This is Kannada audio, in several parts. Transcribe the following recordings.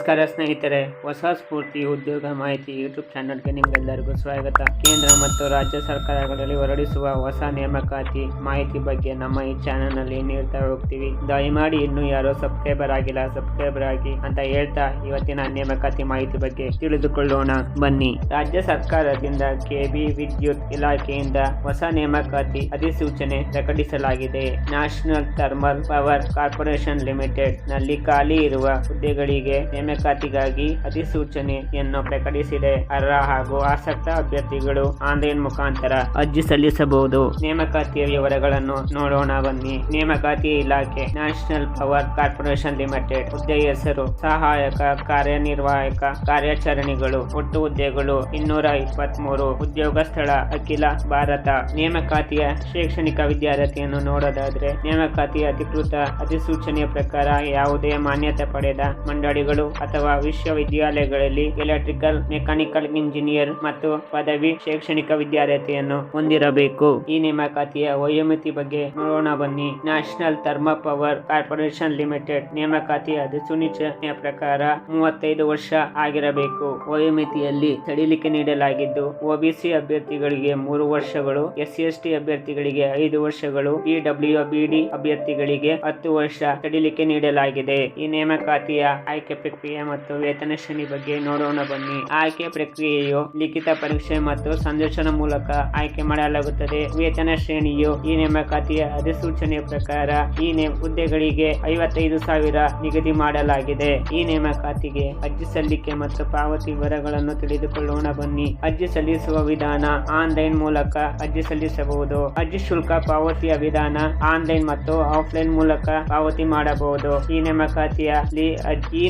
ನಮಸ್ಕಾರ ಸ್ನೇಹಿತರೆ, ಹೊಸ ಸ್ಫೂರ್ತಿ ಉದ್ಯೋಗ ಮಾಹಿತಿ ಯೂಟ್ಯೂಬ್ ಚಾನಲ್ಗೆ ನಿಮಗೆಲ್ಲರಿಗೂ ಸ್ವಾಗತ. ಕೇಂದ್ರ ಮತ್ತು ರಾಜ್ಯ ಸರ್ಕಾರಗಳಲ್ಲಿ ಹೊರಡಿಸುವ ಹೊಸ ನೇಮಕಾತಿ ಮಾಹಿತಿ ಬಗ್ಗೆ ನಮ್ಮ ಈ ಚಾನಲ್ನಲ್ಲಿ ನೀಡ್ತಾ ಹೋಗ್ತೀವಿ. ದಯಮಾಡಿ ಇನ್ನೂ ಯಾರೋ ಸಬ್ಸ್ಕ್ರೈಬರ್ ಆಗಿಲ್ಲ, ಸಬ್ಸ್ಕ್ರೈಬರ್ ಆಗಿ ಅಂತ ಹೇಳ್ತಾ ಇವತ್ತಿನ ನೇಮಕಾತಿ ಮಾಹಿತಿ ಬಗ್ಗೆ ತಿಳಿದುಕೊಳ್ಳೋಣ ಬನ್ನಿ. ರಾಜ್ಯ ಸರ್ಕಾರದಿಂದ ಕೆಬಿ ವಿದ್ಯುತ್ ಇಲಾಖೆಯಿಂದ ಹೊಸ ನೇಮಕಾತಿ ಅಧಿಸೂಚನೆ ಪ್ರಕಟಿಸಲಾಗಿದೆ. National thermal power corporation limited ನಲ್ಲಿ ಖಾಲಿ ಇರುವ ಹುದ್ದೆಗಳಿಗೆ ನೇಮಕಾತಿಗಾಗಿ ಅಧಿಸೂಚನೆಯನ್ನು ಪ್ರಕಟಿಸಿದೆ. ಅರ್ಹ ಹಾಗೂ ಆಸಕ್ತ ಅಭ್ಯರ್ಥಿಗಳು ಆನ್ಲೈನ್ ಮುಖಾಂತರ ಅರ್ಜಿ ಸಲ್ಲಿಸಬಹುದು. ನೇಮಕಾತಿಯ ವಿವರಗಳನ್ನು ನೋಡೋಣ ಬನ್ನಿ. ನೇಮಕಾತಿ ಇಲಾಖೆ ನ್ಯಾಷನಲ್ ಪವರ್ ಕಾರ್ಪೊರೇಷನ್ ಲಿಮಿಟೆಡ್. ಹುದ್ದೆ ಹೆಸರು ಸಹಾಯಕ ಕಾರ್ಯನಿರ್ವಾಹಕ ಕಾರ್ಯಾಚರಣೆಗಳು. ಒಟ್ಟು ಹುದ್ದೆಗಳು 223. ಉದ್ಯೋಗ ಸ್ಥಳ ಅಖಿಲ ಭಾರತ. ನೇಮಕಾತಿಯ ಶೈಕ್ಷಣಿಕ ವಿದ್ಯಾರ್ಥಿಯನ್ನು ನೋಡೋದಾದ್ರೆ ನೇಮಕಾತಿಯ ಅಧಿಕೃತ ಅಧಿಸೂಚನೆಯ ಪ್ರಕಾರ ಯಾವುದೇ ಮಾನ್ಯತೆ ಪಡೆದ ಮಂಡಳಿಗಳು ಅಥವಾ ವಿಶ್ವವಿದ್ಯಾಲಯಗಳಲ್ಲಿ ಎಲೆಕ್ಟ್ರಿಕಲ್, ಮೆಕ್ಯಾನಿಕಲ್ ಇಂಜಿನಿಯರ್ ಮತ್ತು ಪದವಿ ಶೈಕ್ಷಣಿಕ ವಿದ್ಯಾರ್ಥಿಯನ್ನು ಹೊಂದಿರಬೇಕು. ಈ ನೇಮಕಾತಿಯ ವಯೋಮಿತಿ ಬಗ್ಗೆ ನೋಡೋಣ ಬನ್ನಿ. National thermal power corporation limited ನೇಮಕಾತಿಯ ಅಧಿಸೂಚನೆಯ ಪ್ರಕಾರ 35 ವರ್ಷ ಆಗಿರಬೇಕು. ವಯೋಮಿತಿಯಲ್ಲಿ ಸಡಿಲಿಕೆ ನೀಡಲಾಗಿದ್ದು ಒಬಿಸಿ ಅಭ್ಯರ್ಥಿಗಳಿಗೆ 3 ವರ್ಷಗಳು, SC/ST ಅಭ್ಯರ್ಥಿಗಳಿಗೆ 5 ವರ್ಷಗಳು, PWBD ಅಭ್ಯರ್ಥಿಗಳಿಗೆ 10 ವರ್ಷ ಸಡಿಲಿಕೆ ನೀಡಲಾಗಿದೆ. ಈ ನೇಮಕಾತಿಯ ಆಯ್ಕೆ ಪ್ರಕ್ರಿಯೆ ಮತ್ತು ವೇತನ ಶ್ರೇಣಿ ಬಗ್ಗೆ ನೋಡೋಣ ಬನ್ನಿ. ಆಯ್ಕೆ ಪ್ರಕ್ರಿಯೆಯು ಲಿಖಿತ ಪರೀಕ್ಷೆ ಮತ್ತು ಸಂದರ್ಶನ ಮೂಲಕ ಆಯ್ಕೆ ಮಾಡಲಾಗುತ್ತದೆ. ವೇತನ ಶ್ರೇಣಿಯು ಈ ನೇಮಕಾತಿಯ ಅಧಿಸೂಚನೆಯ ಪ್ರಕಾರ ಈ ಹುದ್ದೆಗಳಿಗೆ 55,000 ನಿಗದಿ ಮಾಡಲಾಗಿದೆ. ಈ ನೇಮಕಾತಿಗೆ ಅರ್ಜಿ ಸಲ್ಲಿಕೆ ಮತ್ತು ಪಾವತಿ ವಿವರಗಳನ್ನು ತಿಳಿದುಕೊಳ್ಳೋಣ ಬನ್ನಿ. ಅರ್ಜಿ ಸಲ್ಲಿಸುವ ವಿಧಾನ ಆನ್ಲೈನ್ ಮೂಲಕ ಅರ್ಜಿ ಸಲ್ಲಿಸಬಹುದು. ಅರ್ಜಿ ಶುಲ್ಕ ಪಾವತಿಯ ವಿಧಾನ ಆನ್ಲೈನ್ ಮತ್ತು ಆಫ್ಲೈನ್ ಮೂಲಕ ಪಾವತಿ ಮಾಡಬಹುದು. ಈ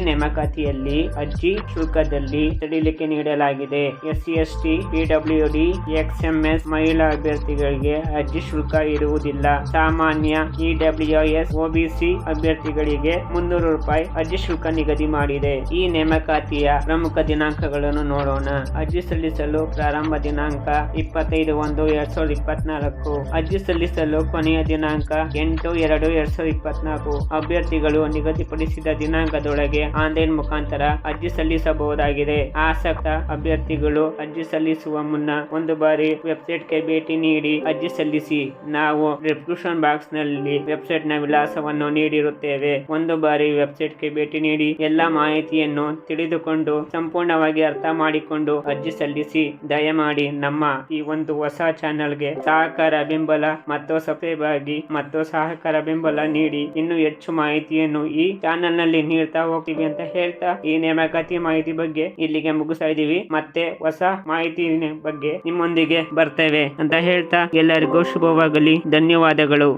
ನೇಮಕಾತಿಯಲ್ಲಿ ಅರ್ಜಿ ಶುಲ್ಕದಲ್ಲಿ ಸಡಿಲಿಕೆ ನೀಡಲಾಗಿದೆ. SC/ST, PWD, XMS ಮಹಿಳಾ ಅಭ್ಯರ್ಥಿಗಳಿಗೆ ಅರ್ಜಿ ಶುಲ್ಕ ಇರುವುದಿಲ್ಲ. ಸಾಮಾನ್ಯ EWS, OBC ಅಭ್ಯರ್ಥಿಗಳಿಗೆ 300 ರೂಪಾಯಿ ಅರ್ಜಿ ಶುಲ್ಕ ನಿಗದಿ ಮಾಡಿದೆ. ಈ ನೇಮಕಾತಿಯ ಪ್ರಮುಖ ದಿನಾಂಕಗಳನ್ನು ನೋಡೋಣ. ಅರ್ಜಿ ಸಲ್ಲಿಸಲು ಪ್ರಾರಂಭ ದಿನಾಂಕ 25/1/2024. ಅರ್ಜಿ ಸಲ್ಲಿಸಲು ಕೊನೆಯ ದಿನಾಂಕ 8/2/2024. ಅಭ್ಯರ್ಥಿಗಳು ನಿಗದಿಪಡಿಸಿದ ದಿನಾಂಕದೊಳಗೆ ಆನ್ಲೈನ್ ಮುಖಾಂತರ ಅರ್ಜಿ ಸಲ್ಲಿಸಬಹುದಾಗಿದೆ. ಆಸಕ್ತ ಅಭ್ಯರ್ಥಿಗಳು ಅರ್ಜಿ ಸಲ್ಲಿಸುವ ಮುನ್ನ ಒಂದು ಬಾರಿ ವೆಬ್ಸೈಟ್ಗೆ ಭೇಟಿ ನೀಡಿ ಅರ್ಜಿ ಸಲ್ಲಿಸಿ. ನಾವು ಡಿಸ್ಕ್ರಿಪ್ಷನ್ ಬಾಕ್ಸ್ ನಲ್ಲಿ ವೆಬ್ಸೈಟ್ ನ ವಿಳಾಸವನ್ನು ನೀಡಿರುತ್ತೇವೆ. ಒಂದು ಬಾರಿ ವೆಬ್ಸೈಟ್ಗೆ ಭೇಟಿ ನೀಡಿ ಎಲ್ಲಾ ಮಾಹಿತಿಯನ್ನು ತಿಳಿದುಕೊಂಡು ಸಂಪೂರ್ಣವಾಗಿ ಅರ್ಥ ಮಾಡಿಕೊಂಡು ಅರ್ಜಿ ಸಲ್ಲಿಸಿ. ದಯಮಾಡಿ ನಮ್ಮ ಈ ಒಂದು ಹೊಸ ಚಾನೆಲ್ಗೆ ಸಹಕಾರ ಬೆಂಬಲ ಮತ್ತು ಸಬ್ಸ್ಕ್ರೈಬ್ ಆಗಿ ಮತ್ತು ಸಹಕಾರ ಬೆಂಬಲ ನೀಡಿ ಇನ್ನೂ ಹೆಚ್ಚು ಮಾಹಿತಿಯನ್ನು ಈ ಚಾನೆಲ್ ನಲ್ಲಿ ನೀಡ್ತಾ ಹೋಗ್ತೀವಿ ಅಂತ ಹೇಳ್ತಾ ಈ ನೇಮಕಾತಿ ಮಾಹಿತಿ ಬಗ್ಗೆ ಇಲ್ಲಿಗೆ ಮುಗಿಸ್ತಾ ಇದೀವಿ. ಮತ್ತೆ ಹೊಸ ಮಾಹಿತಿ ಬಗ್ಗೆ ನಿಮ್ಮೊಂದಿಗೆ ಬರ್ತೇವೆ ಅಂತ ಹೇಳ್ತಾ ಎಲ್ಲರಿಗೂ ಶುಭವಾಗಲಿ. ಧನ್ಯವಾದಗಳು.